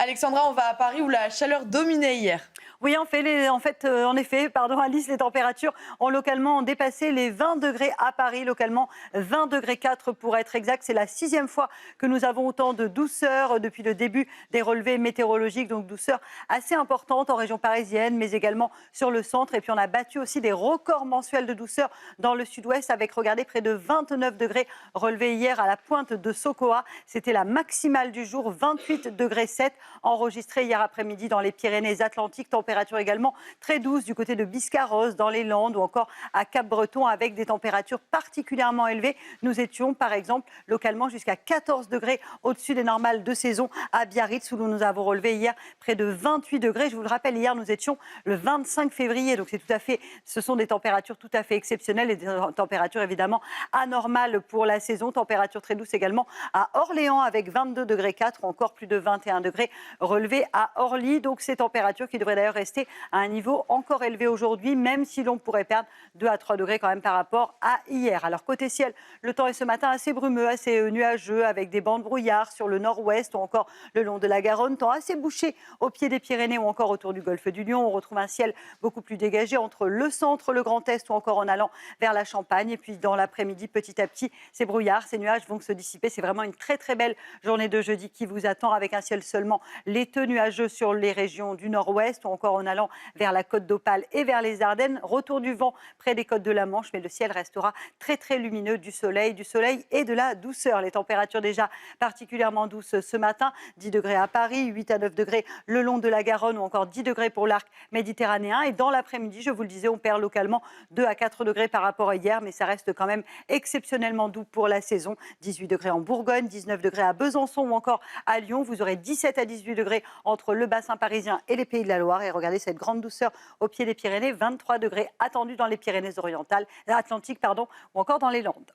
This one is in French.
Alexandra, on va à Paris où la chaleur dominait hier. Oui, en effet, Alice, les températures ont localement dépassé les 20 degrés à Paris, localement 20 degrés 4 pour être exact. C'est la 6e fois que nous avons autant de douceur depuis le début des relevés météorologiques, donc douceur assez importante en région parisienne, mais également sur le centre. Et puis on a battu aussi des records mensuels de douceur dans le sud-ouest avec, regardez, près de 29 degrés relevés hier à la pointe de Sokoa. C'était la maximale du jour, 28 degrés 7 enregistrés hier après-midi dans les Pyrénées-Atlantiques. Température également très douce du côté de Biscarrosse, dans les Landes ou encore à Cap-Breton avec des températures particulièrement élevées. Nous étions par exemple localement jusqu'à 14 degrés au-dessus des normales de saison à Biarritz où nous avons relevé hier près de 28 degrés. Je vous le rappelle, hier nous étions le 25 février, donc ce sont des températures tout à fait exceptionnelles et des températures évidemment anormales pour la saison. Température très douce également à Orléans avec 22 degrés 4 ou encore plus de 21 degrés relevés à Orly. Donc ces températures qui devraient d'ailleurs rester à un niveau encore élevé aujourd'hui, même si l'on pourrait perdre 2 à 3 degrés quand même par rapport à hier. Alors côté ciel, le temps est ce matin assez brumeux, assez nuageux, avec des bancs de brouillard sur le nord-ouest ou encore le long de la Garonne. Temps assez bouché au pied des Pyrénées ou encore autour du golfe du Lion. On retrouve un ciel beaucoup plus dégagé entre le centre, le Grand Est ou encore en allant vers la Champagne. Et puis dans l'après-midi, petit à petit, ces brouillards, ces nuages vont se dissiper. C'est vraiment une très très belle journée de jeudi qui vous attend avec un ciel seulement laiteux nuageux sur les régions du nord-ouest ou encore en allant vers la côte d'Opale et vers les Ardennes. Retour du vent près des côtes de la Manche, mais le ciel restera très très lumineux, du soleil et de la douceur. Les températures déjà particulièrement douces ce matin, 10 degrés à Paris, 8 à 9 degrés le long de la Garonne ou encore 10 degrés pour l'arc méditerranéen. Et dans l'après-midi, je vous le disais, on perd localement 2 à 4 degrés par rapport à hier, mais ça reste quand même exceptionnellement doux pour la saison. 18 degrés en Bourgogne, 19 degrés à Besançon ou encore à Lyon. Vous aurez 17 à 18 degrés entre le bassin parisien et les Pays de la Loire. Et regardez cette grande douceur au pied des Pyrénées, 23 degrés attendus dans les Pyrénées-Atlantiques ou encore dans les Landes.